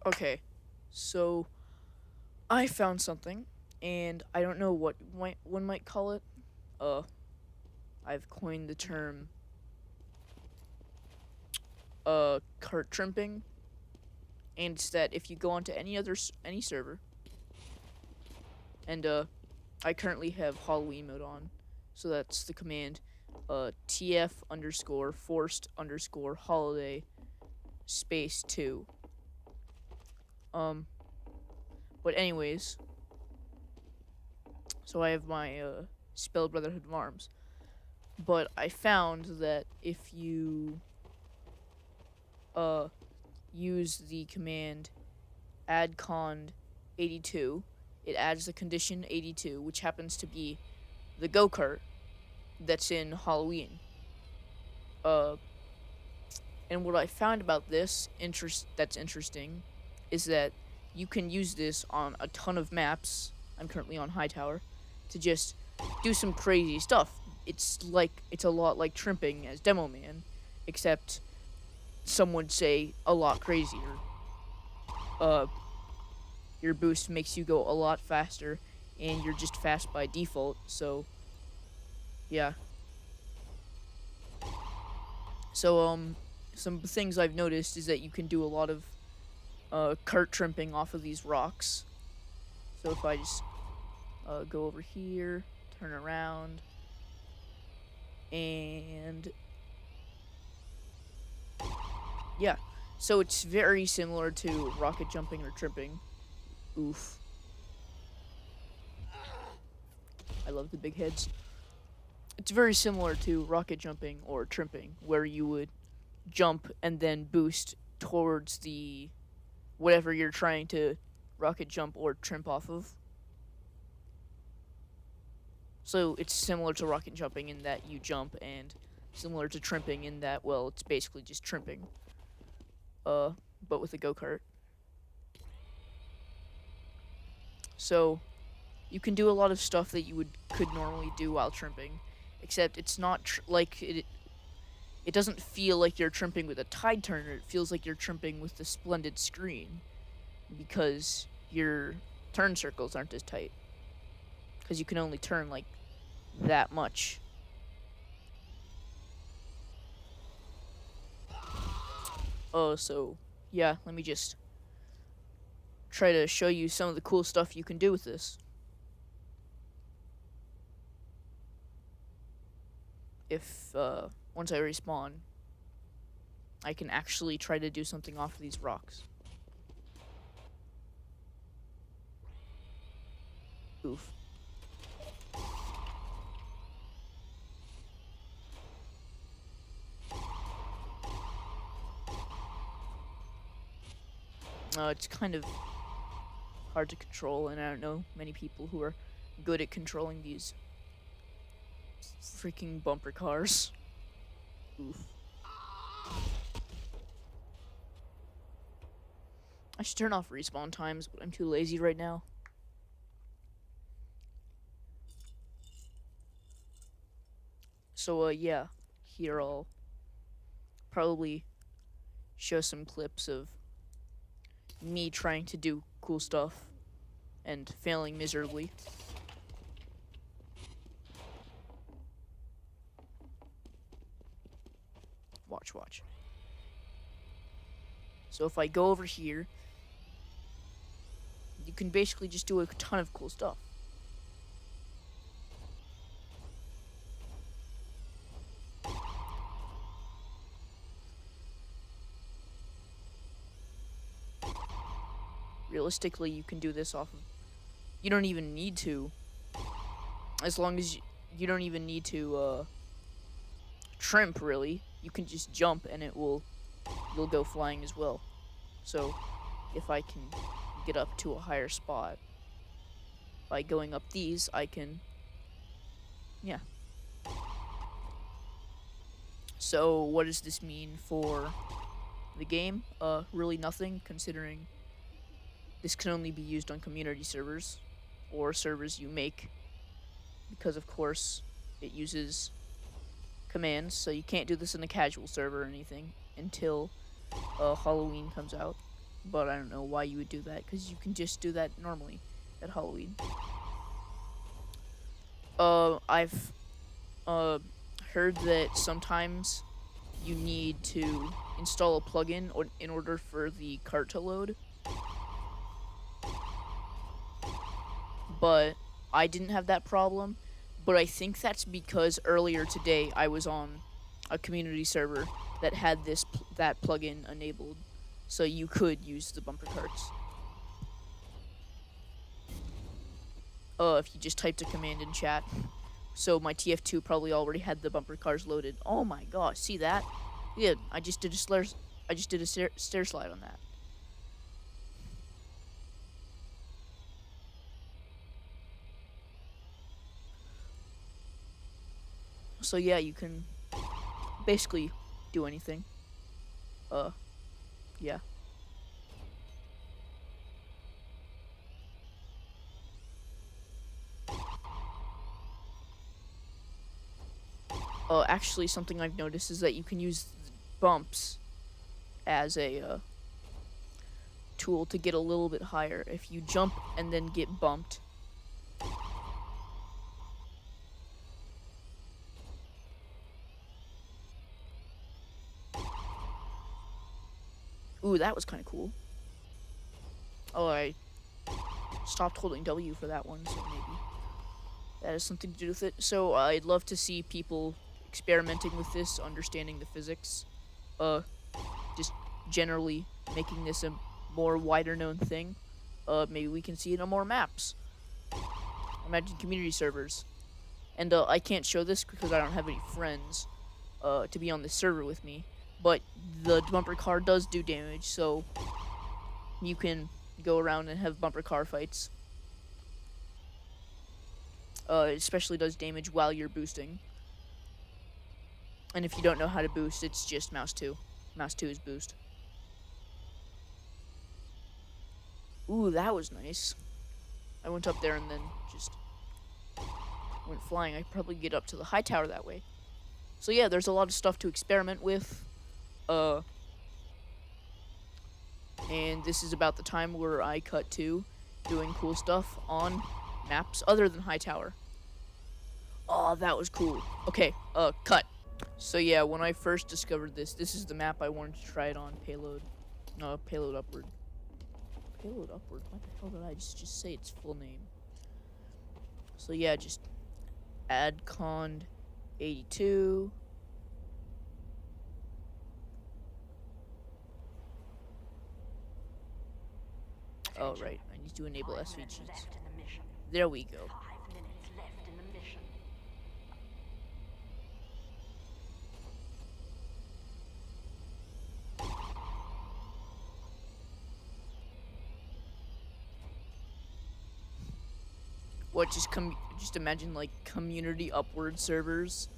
Okay, so I found something, and I don't know what one might call it. Uh, I've coined the term cart trimping, and it's that if you go onto any server, and I currently have Halloween mode on, so that's the command TF underscore forced underscore holiday space 2. Um, but anyways, so I have my spell Brotherhood of Arms. But I found that if you use the command addcond 82, it adds the condition 82, which happens to be the go-kart that's in Halloween. Uh, and what I found about this that's interesting is that you can use this on a ton of maps. I'm currently on Hightower to just do some crazy stuff. It's a lot like Trimping as Demo Man, except some would say a lot crazier. Your boost makes you go a lot faster, and you're just fast by default. So, yeah. So some things I've noticed is that you can do a lot of cart trimping off of these rocks. So if I just go over here, turn around, and yeah. So it's very similar to rocket jumping or tripping. Oof. I love the big heads. It's very similar to rocket jumping or tripping, where you would jump and then boost towards the whatever you're trying to rocket jump or trimp off of. So it's similar to rocket jumping in that you jump, and similar to trimping in that, well, it's basically just trimping. But with a go-kart. So you can do a lot of stuff that you could normally do while trimping, except it's not like it doesn't feel like you're trimping with a tide turner. It feels like you're trimping with the splendid screen, because your turn circles aren't as tight, because you can only turn like that much. Oh, so yeah, let me just try to show you some of the cool stuff you can do with this. If once I respawn, I can actually try to do something off of these rocks. Oof. It's kind of hard to control, and I don't know many people who are good at controlling these freaking bumper cars. Oof. I should turn off respawn times, but I'm too lazy right now. So, yeah. Here I'll probably show some clips of me trying to do cool stuff and failing miserably. Watch. So if I go over here, you can basically just do a ton of cool stuff. Realistically, you can do this off of... You don't even need to. As long as you don't even need to trimp, really. You can just jump and you'll go flying as well. So if I can get up to a higher spot by going up these, I can... Yeah. So what does this mean for the game? Really nothing, considering this can only be used on community servers or servers you make, because of course it uses commands, so you can't do this in a casual server or anything until Halloween comes out. but I don't know why you would do that, because you can just do that normally at Halloween. I've heard that sometimes you need to install a plugin in order for the cart to load, but I didn't have that problem. But I think that's because earlier today I was on a community server that had that plugin enabled, so you could use the bumper carts. If you just typed a command in chat. So my TF2 probably already had the bumper cars loaded. Oh my gosh, see that? Yeah, I just did a stair slide on that. So yeah, you can basically do anything. Yeah. Actually, something I've noticed is that you can use bumps as a tool to get a little bit higher. If you jump and then get bumped. Ooh, that was kind of cool. Oh, I stopped holding W for that one, so maybe that has something to do with it. So I'd love to see people experimenting with this, understanding the physics. Just generally making this a more wider known thing. Maybe we can see it on more maps. Imagine community servers. And I can't show this because I don't have any friends to be on this server with me. But the bumper car does do damage, so you can go around and have bumper car fights. It especially does damage while you're boosting. And if you don't know how to boost, it's just mouse 2. Mouse 2 is boost. Ooh, that was nice. I went up there and then just went flying. I could probably get up to the high tower that way. So yeah, there's a lot of stuff to experiment with. And this is about the time where I cut to doing cool stuff on maps other than high tower. Oh, that was cool. Okay, cut. So yeah, when I first discovered this is the map I wanted to try it on. Payload. No, payload upward. Payload upward? What the hell did I just say its full name? So yeah, just add cond 82. Oh, right. I need to enable SVGs. There we go. What, just imagine, like, community upward servers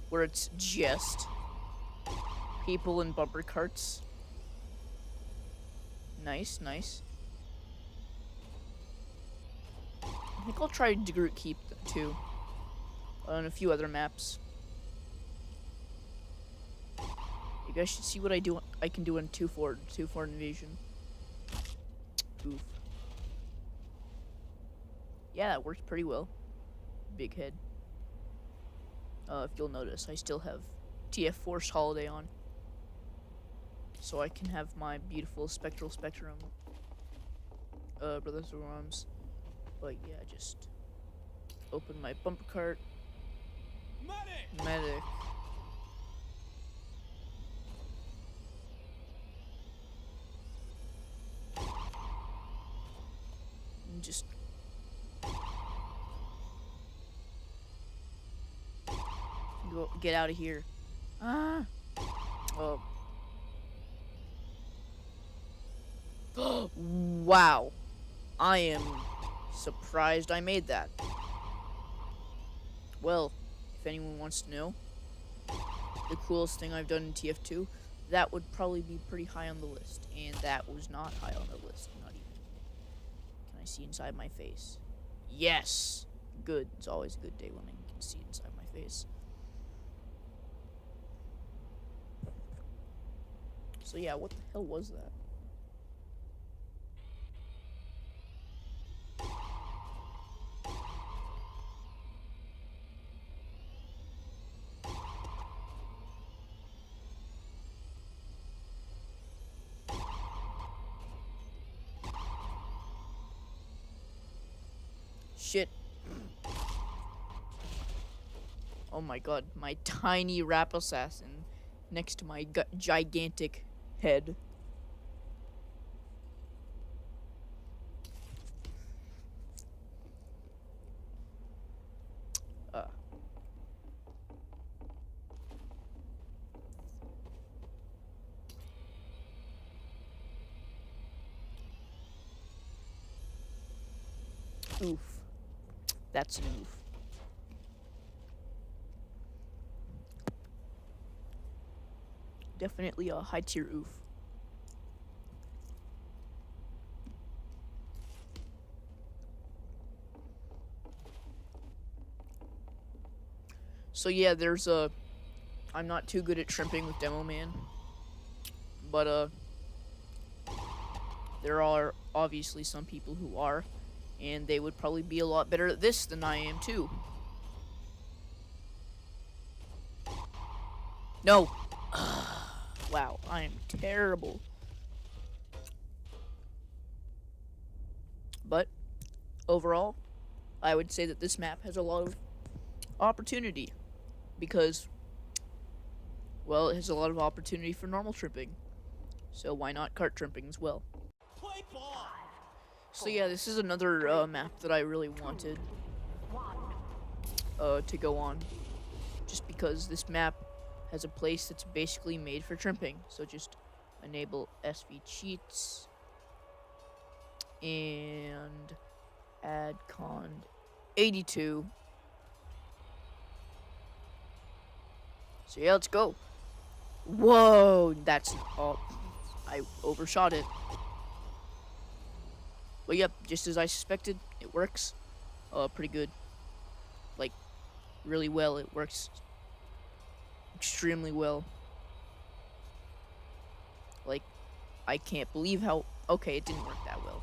where it's just people in bumper carts. Nice, nice. I think I'll try Groot Keep too, on a few other maps. You guys should see what I can do in 2-4 invasion. Oof. Yeah, that works pretty well. Big head. If you'll notice, I still have TF Holiday on, so I can have my beautiful Spectral Spectrum, Brothers of Arms. But yeah, just open my bumper cart. Medic. And just get out of here. Ah. Oh. Wow. I am surprised I made that. Well, if anyone wants to know the coolest thing I've done in TF2, that would probably be pretty high on the list. And that was not high on the list. Not even. Can I see inside my face? Yes! Good. It's always a good day when I can see inside my face. So yeah, what the hell was that? shit. Oh my god, my tiny rap assassin next to my gigantic head. Oof. That's an oof. Definitely a high tier oof. So yeah, there's a... I'm not too good at shrimping with Demo Man. But, there are obviously some people who are. And they would probably be a lot better at this than I am, too. No! Wow, I am terrible. But, overall, I would say that this map has a lot of opportunity. Because, well, it has a lot of opportunity for normal tripping. So why not cart tripping as well? So yeah, this is another map that I really wanted to go on. Just because this map has a place that's basically made for trimping. So just enable SV cheats and add cond 82. So yeah, let's go. Whoa, that's... oh, I overshot it. But yep, just as I suspected, it works. Pretty good. Like, really well. It works extremely well. Like, I can't believe how... okay, it didn't work that well.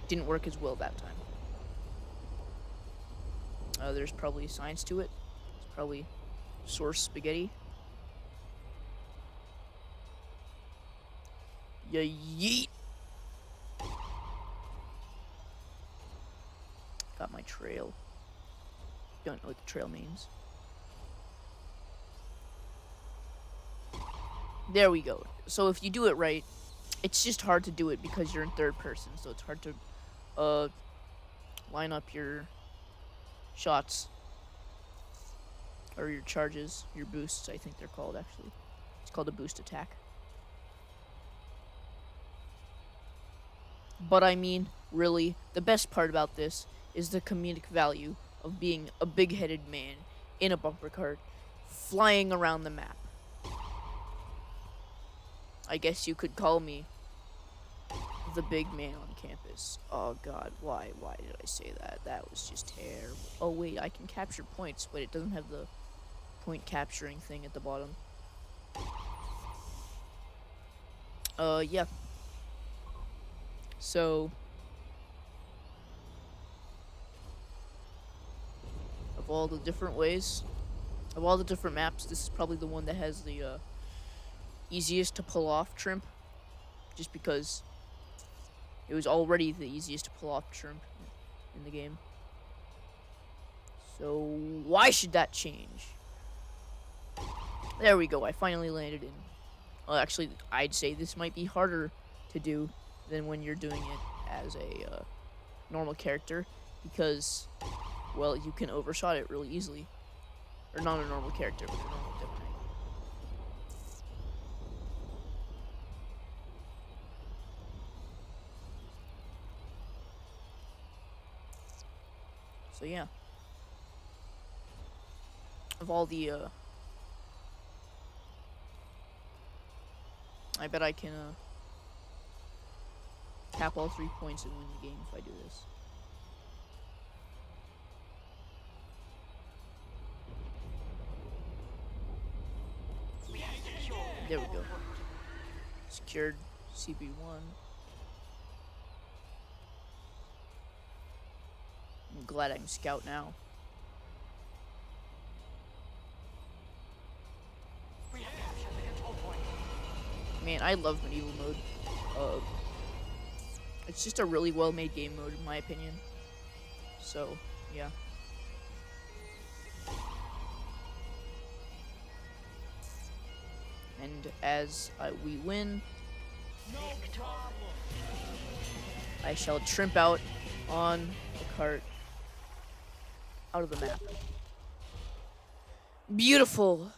It didn't work as well that time. There's probably science to it. It's probably source spaghetti. Yeah, yeet. Got my trail. Don't know what the trail means. There we go. So if you do it right, it's just hard to do it because you're in third person. So it's hard to line up your shots. Or your charges, your boosts, I think they're called actually. It's called a boost attack. But I mean, really, the best part about this is the comedic value of being a big-headed man in a bumper cart, flying around the map. I guess you could call me the big man on campus. Oh god, why did I say that? That was just terrible. Oh wait, I can capture points, but it doesn't have the point capturing thing at the bottom. Yeah. So, of all the different ways, of all the different maps, this is probably the one that has the easiest to pull off trimp, just because it was already the easiest to pull off trimp in the game. So why should that change? There we go, I finally landed in. Well, actually, I'd say this might be harder to do than when you're doing it as a normal character, because, well, you can overshot it really easily. Or not a normal character, but a normal Demo Knight. So yeah. Of all the, I bet I can, tap all 3 points and win the game if I do this. There we go. Secured CB1. I'm glad I can scout now. Man, I love medieval mode. It's just a really well-made game mode, in my opinion. So, yeah. And as we win, I shall trimp out on the cart out of the map. Beautiful.